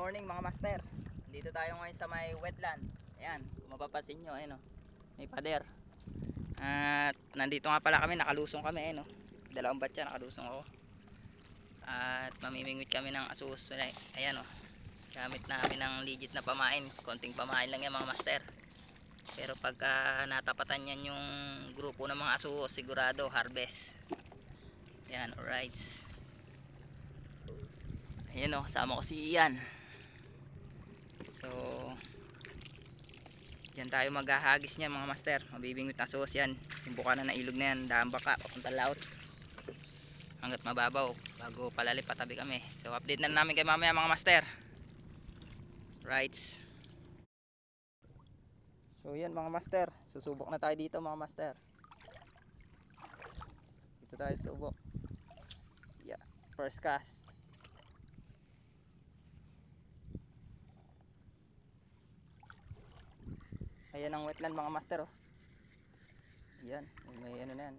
morning mga master. Dito tayo ngayon sa may wetland. Ayan, kung mapapansin nyo, ayun, may pader. At nandito nga pala kami, nakalusong kami, ayun, dalawang batya, nakalusong ako. At mamimingwit kami ng asus. Ayan, gamit namin ng legit na pamain. Konting pamain lang yan mga master. Pero pagka natapatan yan yung grupo ng mga asus, sigurado harvest. Ayan, alright. Ayan, kasama ko si Ian. So yan tayo maghahagis niyan mga master. Mabibingwit na sos yan. Yung buka na ilog na yan, daan baka papunta laut hanggat mababaw bago palalip patabi kami. So update na namin kayo mamaya mga master. Right. So yan mga master, susubok na tayo dito mga master. Dito tayo subok. Yeah, first cast. Ayan ang wetland mga master, oh. Yan, may ano na yan.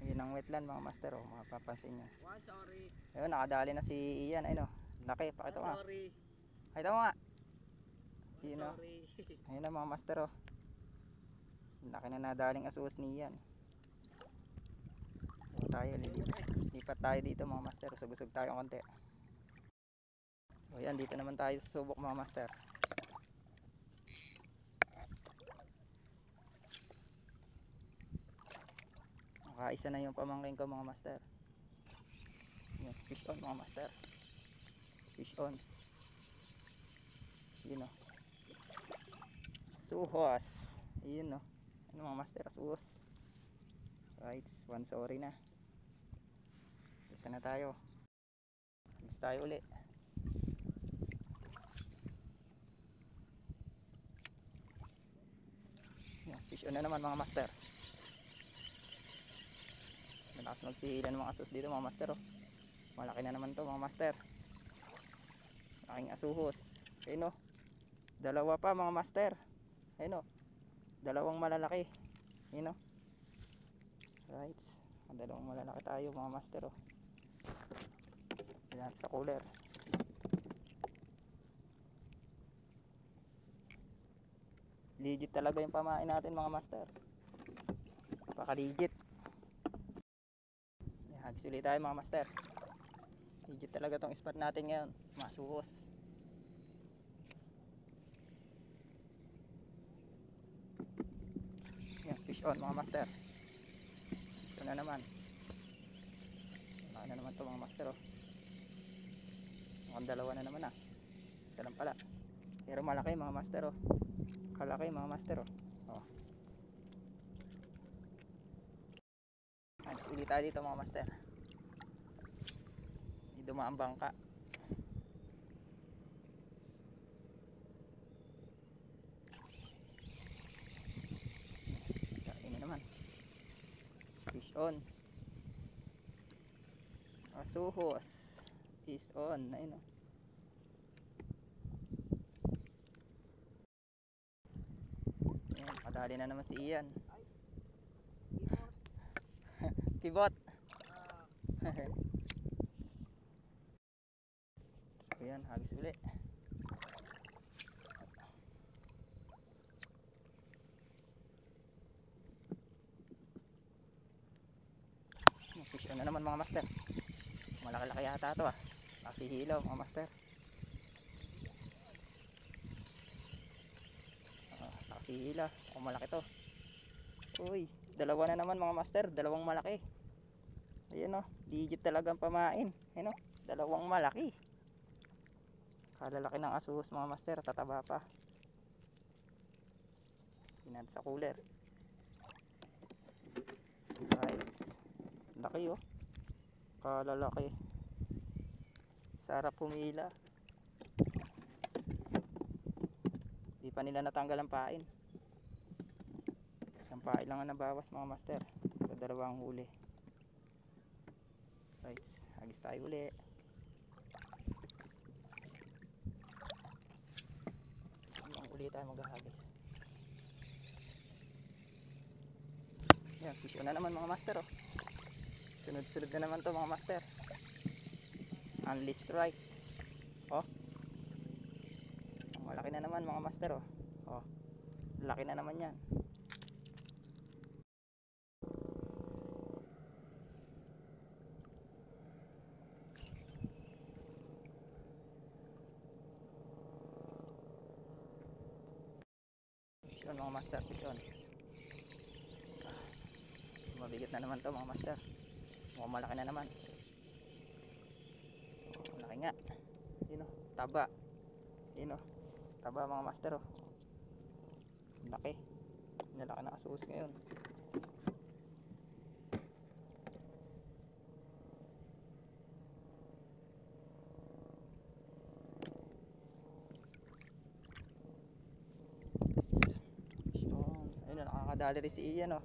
Ayan ang wetland mga master, oh. Mapapansin nyo. Ayun, nakadali na si Ian. Ayun, oh. Laki, pakita mo nga. Pakita mo nga. Ayun, oh. Ayun na mga master, oh. Laki na nadaling asuwas ni Ian. So tayo, lipat tayo dito mga master. Usog-usog tayo konti. So yan, dito naman tayo susubok mga master. Nakaisa na yung pamangkin ko mga master. Yan, fish on mga master. Fish on. Yun, oh. Suhos. Yun, oh. Ano mga master, suhos. Right, one sorry na. Isa na tayo. Alis tayo uli. Yan, fish on na naman mga master. Malakas magsihilan ng mga asus dito mga master, oh. Malaki na naman to mga master. Malaking asuhos. Ayun, oh. Dalawa pa mga master. Ayun, oh. Dalawang malalaki. Ayun, oh. Right. Dalawang malalaki tayo mga master, oh. Yan sa cooler. Legit talaga yung pamain natin mga master. Baka legit. Hagis ulit tayo mga master. Legit talaga tong spot natin ngayon. Masuhos. Yan, fish on mga master. Ito na naman. Malaki na naman to mga master, oh. Mukhang dalawa na naman, ah. Isa lang pala. Pero malaki mga master, oh. Kalaki mga master, oh. Oh. Hagis ulit tayo dito mga master. Hindi dumaan bangka. Ini naman. Fish on. Asuhos is on. Ayun, oh. Ayan, kadali na naman si Ian. Kibot. So yan, hagis uli. Fish on na naman mga master. Malaki-laki yata ito, ah. Nasihilaw mga master. Nasihilaw. O malaki to. Uy, dalawa na naman mga master. Dalawang malaki. Ayun, oh. Legit talagang pamain. Ayun, oh. Dalawang malaki. Kalalaki ng asus mga master. Tataba pa. Pinad sa cooler. Right. Laki, oh. Kalalaki. Sarap pumila. Di pa nila natanggal ang pain. Isang pain lang ang nabawas mga master. Pero dalawang huli. Right. Hagis tayo uli. Uli tayo maghahagis. Yan, fish on na naman mga master, oh. Sunod-sunod na naman to mga master. Only strike. Oh, isang malaki na naman mga master. Oh, laki na naman yan. Fish on mga master, fish on. Mabigat na naman to mga master. Mukhang malaki na naman. Malaki nga. Yun o, taba. Yun o, taba mga master o. Laki. Nalaki na kasuhos ngayon. Yun. Ayun o, nakakadali rin si Ian o.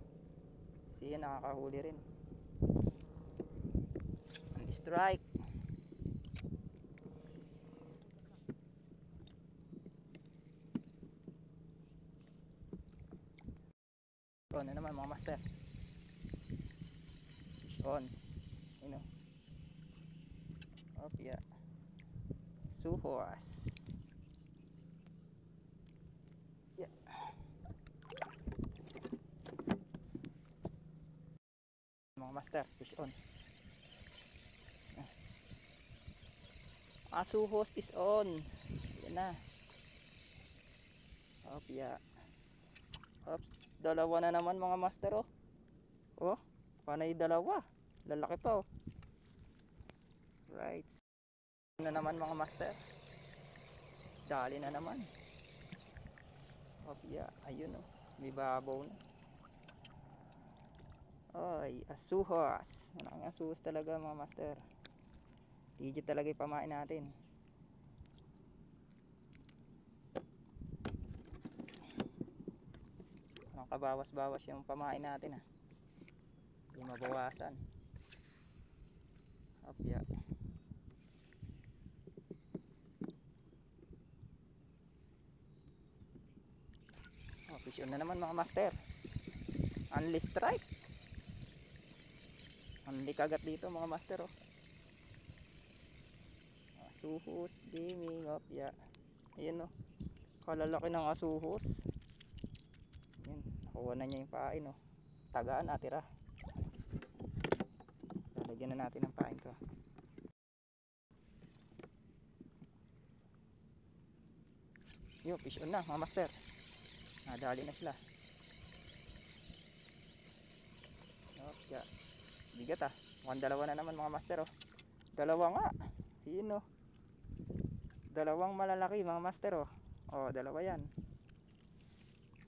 Si Ian nakakahuli rin. Strike. On na naman mga master. Fish on. Yun o. Opya. Suhos. Yeah. Mga master, fish on. Suhos is on. Yan na. Opya. Ops, dalawa na naman mga master oh. Oh, panay dalawa. Lalaki pa oh. Right. Na naman mga master. Dali na naman. Opya, ayun oh. May babaw na. Ay, asuhos. Ang asuhos talaga mga master. Digit talaga yung pamain natin. Kabawas-bawas yung pamain natin ah. Hindi mabawasan. Opya. Oh, fish on na naman mga master. Only strike. Only kagat dito mga master oh. Asuhos gaming opya. Ayun oh. Kalalaki ng asuhos. Yan, nakuha na niya yung pain oh. Tagaan natira. Lalagyan na natin ng pain ko. Yo, fish on na mga master. Nadali na sila. Okay. Bigat ah. Mukhang dalawa na naman mga master oh. Dalawa nga. Yun oh. Dalawang malalaki mga master oh. Oh, dalawa yan.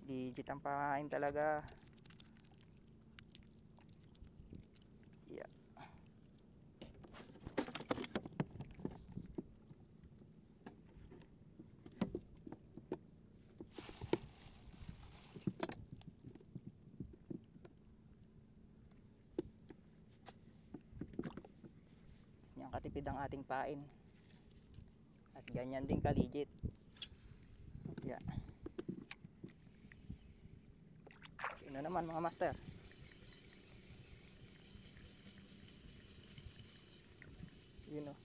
Legit ang pakain talaga. Yeah. Yan katipid ang ating pain. At ganyan din ka-legit. Yeah. Sino naman mga master? Yun oh.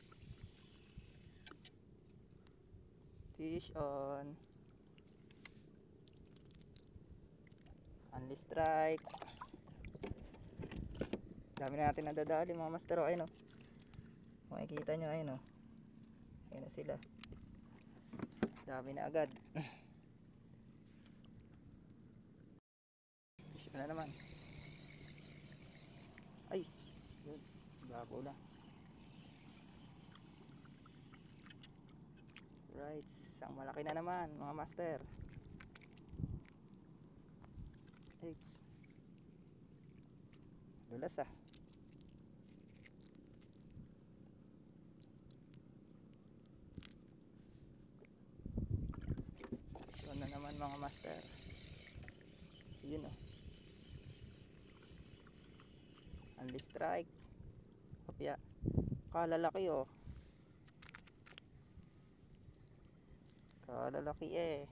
Fish on. Only strike. Dami na natin nadadali mga master oh. Ayun oh. Makikita nyo ayun oh. Ayun na sila. Dami na agad. Fish na naman. Ay. Yun. Babaw lang. Right. Isang malaki na naman mga master. Eight. Dulas ah. Ito na naman mga master. Yun oh. Only strike. Opya. Kalalaki oh. Kalalaki eh.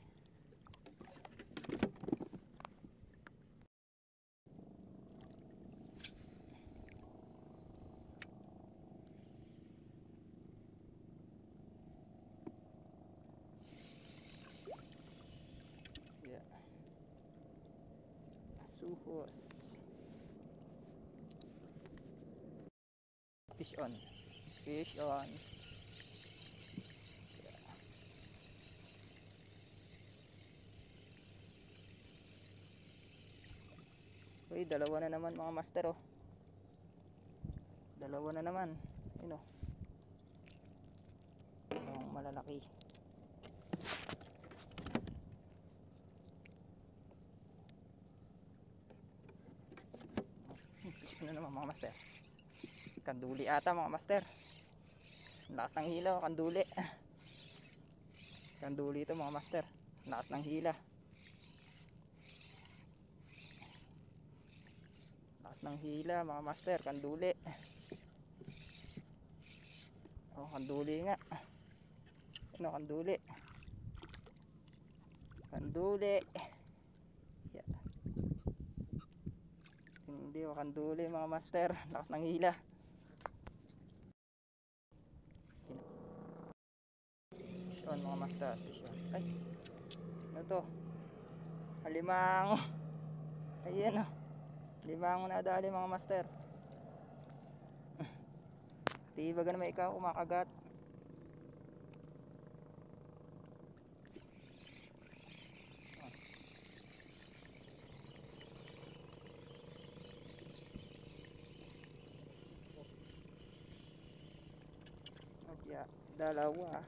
Suhos. Fish on. Fish on. Uy, dalawa na naman mga master oh. Dalawa na naman. Ayun oh. Dalawang malalaki. Fish na naman mga master. Kanduli ata mga master. Lakas ng hila oh, kanduli. Kanduli ito mga master. Lakas ng hila. Lakas ng hila mga master, kanduli. Oh, kanduli nga. Ano, kanduli. Kanduli. Yeah. Hindi oh, kanduli mga master. Lakas ng hila. Fish on mga master, fish on. Ay, ano to? Alimango. Ayan oh. Limango na dali mga master. Tiba ka naman ikaw kumakagat. Opya, dalawa.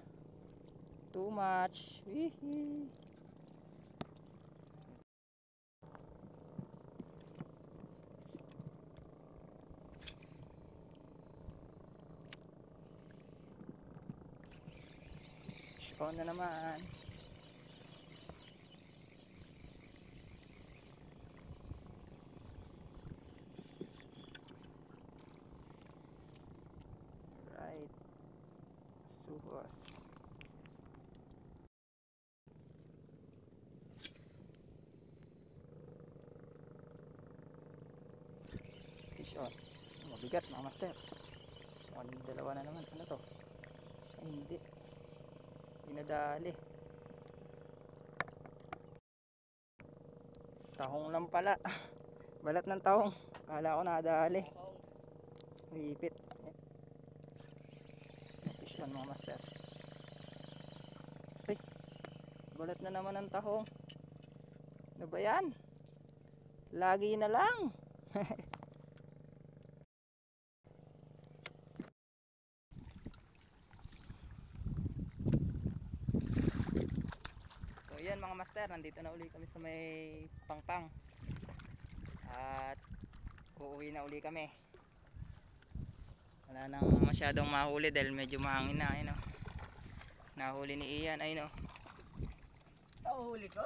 Too much. Hihi. Fish on na naman. Right. Suhos. Fish on. Mabigat mga master. Dalawa na naman. Ano to? Ay, hindi. Dinadali. Tahong lang pala. Balat ng tahong. Kala ko nadali. Hipit. Fish on mga master. Ay, balat na naman ng tahong. Ano ba yan? Lagi na lang. So yan mga master, nandito na uli kami sa may pangpang. At uuwi na uli kami. Wala nang masyadong mahuli dahil medyo mahangin na. Ayun, oh. Nahuli ni Ian. Ayun oh. Nahuli ko.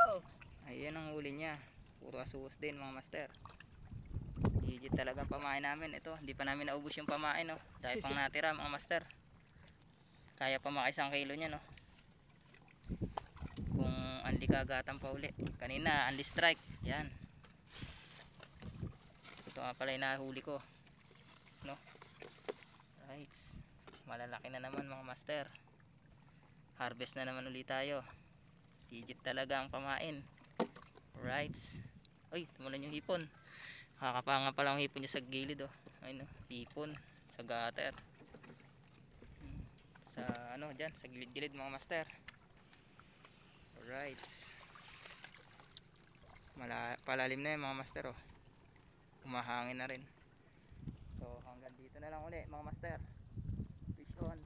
Ayan ang huli niya. Puro asuhos din mga master. Legit talagang pamain namin. Ito, hindi pa namin naubos yung pamain oh. Dahil pang natira mga master. Kaya pa maka 1 kilo niya no. Kung anli kagatan pa uli. Kanina anli strike. Yan. Ito nga pala yung nahuli ko. No. Right. Malalaki na naman mga master. Harvest na naman ulit tayo. Legit talaga ang pamain. Right. Ay, tumulan yung hipon. Kakapanga pa lang ang hipon niya sa gilid oh. Ayun oh, hipon sa gutter. Sa ano diyan, sa gilid-gilid mga master. Alright. Palalim na 'yung mga master oh. Humahangin na rin. So hanggang dito na lang uli mga master. Fish on.